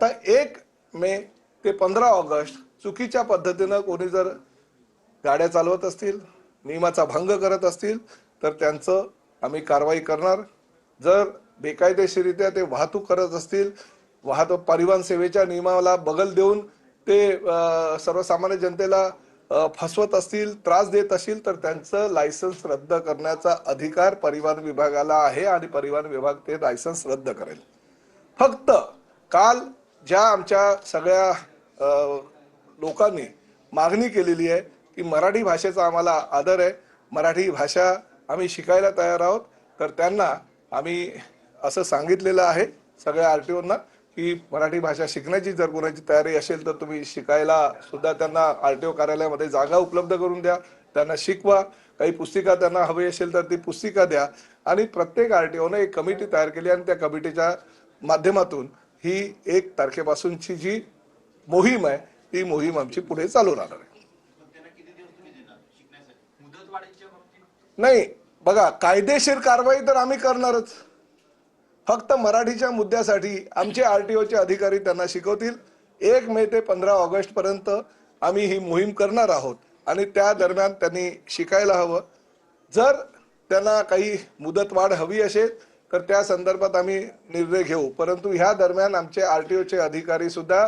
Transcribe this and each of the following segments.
आता 1 मे ते 15 ऑगस्ट चुकीच्या पद्धतीनं कोणी जर गाड्या चालवत असतील, नियमाचा भंग करत असतील तर त्यांचं आम्ही कारवाई करणार। जर बेकायदेशीरित्या ते वाहतूक करत असतील, वाहतूक परिवहन सेवेच्या नियमाला बगल देऊन ते सर्वसामान्य जनतेला फसवत असतील, त्रास देत असतील तर त्यांचं लायसन्स रद्द करण्याचा अधिकार परिवहन विभागाला आहे आणि परिवहन विभाग ते लायसन्स रद्द करेल। फक्त काल ज्या आमच्या सगळ्या लोकांनी मागणी केलेली आहे की मराठी भाषेचा आम्हाला आदर आहे, मराठी भाषा आम्ही शिकायला तयार आहोत, तर त्यांना आम्ही असं सांगितलेलं आहे सगळ्या आरटीओंना की मराठी भाषा शिकण्याची जर कोणाची तयारी असेल तर तुम्ही शिकायला सुद्धा त्यांना आरटीओ कार्यालयामध्ये जागा उपलब्ध करून द्या, त्यांना शिकवा। काही पुस्तिका त्यांना हवी असेल तर ती पुस्तिका द्या आणि प्रत्येक आरटीओने एक कमिटी तयार केली आणि त्या कमिटीच्या माध्यमातून ही 1 तारखेपासूनची जी मोहीम आहे ती मोहीम आमची पुढे चालू राहणार आहे। नाही बघा, कायदेशीर कारवाई तर आम्ही करणारच, फक्त मराठीच्या मुद्द्यासाठी आमचे आरटीओचे अधिकारी त्यांना शिकवतील। 1 मे ते 15 ऑगस्ट पर्यंत आम्ही ही मोहीम करणार आहोत आणि त्या दरम्यान त्यांनी शिकायला हवं। जर त्यांना काही मुदतवाढ हवी असेल तर त्या संदर्भात आम्ही निर्णय घेऊ, परंतु ह्या दरम्यान आमचे आरटीओचे अधिकारी सुद्धा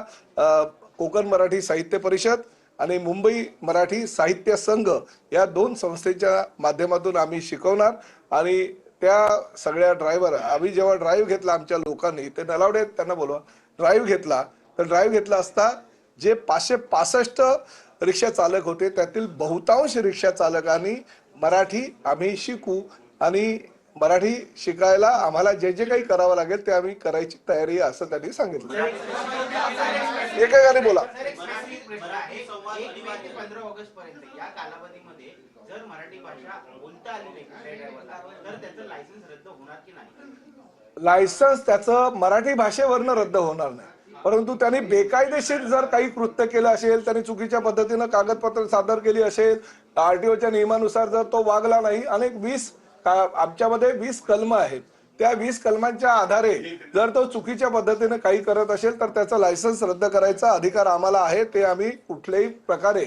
कोकण मराठी साहित्य परिषद आणि मुंबई मराठी साहित्य संघ या 2 संस्थेच्या माध्यमातून आम्ही शिकवणार। आणि त्या सगळ्या ड्रायव्हर, आम्ही जेव्हा ड्राईव्ह घेतला आमच्या लोकांनी, ते नलावडे त्यांना बोलवा, ड्राईव्ह घेतला तर ड्राईव्ह घेतला असता जे 565 रिक्षा चालक होते त्यातील बहुतांश रिक्षा चालकांनी मराठी आम्ही शिकू आणि मराठी शिकायला आम्हाला जे जे काही करावं लागेल ते आम्ही करायची तयारी आहे असं त्यांनी सांगितलं। एकेकाने बोला। 15 ऑगस्ट पर्यंत या कालावधीमध्ये जर मराठी भाषा बोलता आली नाही तर त्याचं लायसन्स रद्द होणार की नाही? लायसन्स त्याचं मराठी भाषेवरनं रद्द होणार नाही, परंतु त्यांनी बेकायदेशीर जर काही कृत्य केलं असेल, त्यांनी चुकीच्या पद्धतीनं कागदपत्र सादर केली असेल, आरटीओच्या नियमानुसार जर तो वागला नाही, अनेक 20 आमच्यामध्ये 20 कलम आहेत, त्या 20 कलमांच्या आधारे जर तो चुकीच्या पद्धतीने काही करत असेल तर त्याचं लायसन्स रद्द करायचा अधिकार आम्हाला आहे। ते आम्ही कुठल्याही प्रकारे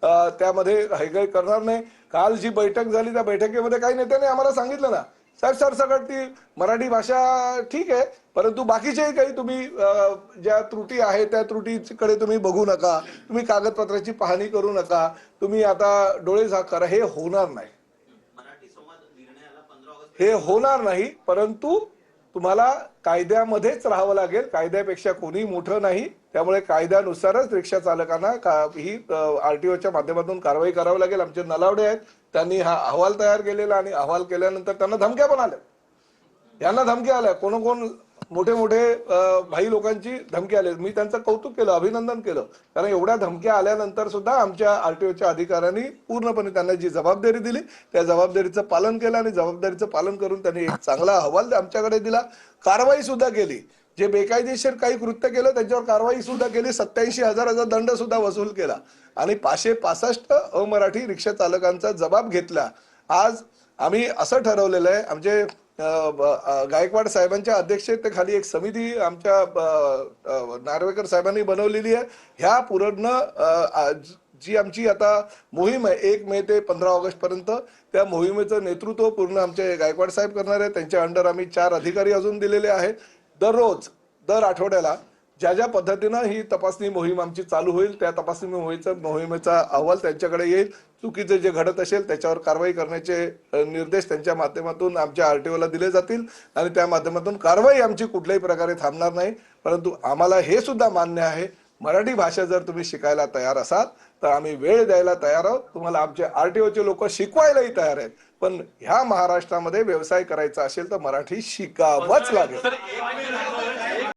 त्यामध्ये हयगय करणार नाही। काल जी बैठक झाली त्या बैठकीमध्ये काही नेत्यांनी आम्हाला सांगितलं ना, साहेब सरसकट ती मराठी भाषा ठीक आहे, परंतु बाकीच्याही काही तुम्ही ज्या त्रुटी आहेत त्या त्रुटीकडे तुम्ही बघू नका, तुम्ही कागदपत्राची पाहणी करू नका, तुम्ही आता डोळे झाक करा, हे होणार नाही, हे होणार नाही। परंतु तुम्हाला कायद्यामध्येच राहावं लागेल, कायद्यापेक्षा कोणी मोठं नाही, त्यामुळे कायद्यानुसारच रिक्षा चालकांना ही आरटीओच्या माध्यमातून कारवाई करावी लागेल। आमचे नलावडे आहेत, त्यांनी हा अहवाल तयार केलेला आणि अहवाल केल्यानंतर त्यांना धमक्या पण आल्या, यांना धमक्या आल्या, कोण मोठे मोठे भाई लोकांची धमकी आली। मी त्यांचं कौतुक केलं, अभिनंदन केलं, कारण एवढ्या धमक्या आल्यानंतर सुद्धा आमच्या आरटीओच्या अधिकाऱ्यांनी पूर्णपणे त्यांना जी जबाबदारी दिली त्या जबाबदारीचं पालन केलं आणि जबाबदारीचं पालन करून त्यांनी एक चांगला अहवाल आमच्याकडे दिला, कारवाई सुद्धा केली। जे बेकायदेशीर काही कृत्य केलं त्यांच्यावर कारवाई सुद्धा केली, 87,000चा दंड सुद्धा वसूल केला आणि 565 अमराठी रिक्षा चालकांचा जबाब घेतला। आज आम्ही असं ठरवलेलं आहे, आमचे गायकवाड साहेबांच्या अध्यक्षतेखाली एक समिती आमच्या नार्वेकर साहेबांनी बनवलेली आहे। ह्या पूर्ण जी आमची आता मोहीम आहे 1 मे ते 15 ऑगस्ट पर्यंत, त्या मोहिमेचं नेतृत्व पूर्ण आमचे गायकवाड साहेब करणार आहेत। त्यांच्या अंडर आम्ही 4 अधिकारी अजून दिलेले आहेत। दररोज दर आठवड्याला ज्या ज्या पद्धतीनं ही तपासणी मोहीम आमची चालू होईल त्या तपासणी मोहिमेचा अहवाल त्यांच्याकडे येईल, चुकीचे जे घडत असेल त्याच्यावर कारवाई करण्याचे निर्देश त्यांच्या माध्यमातून आमच्या आरटीओला दिले जातील आणि त्या माध्यमातून कारवाई आमची कुठल्याही प्रकारे थांबणार नाही। परंतु आम्हाला हे सुद्धा मान्य आहे, मराठी भाषा जर तुम्ही शिकायला तयार असाल तर आम्ही वेळ द्यायला तयार आहोत, तुम्हाला आमचे आरटीओचे लोक शिकवायलाही तयार आहेत, पण ह्या महाराष्ट्रामध्ये व्यवसाय करायचा असेल तर मराठी शिकावंच लागेल।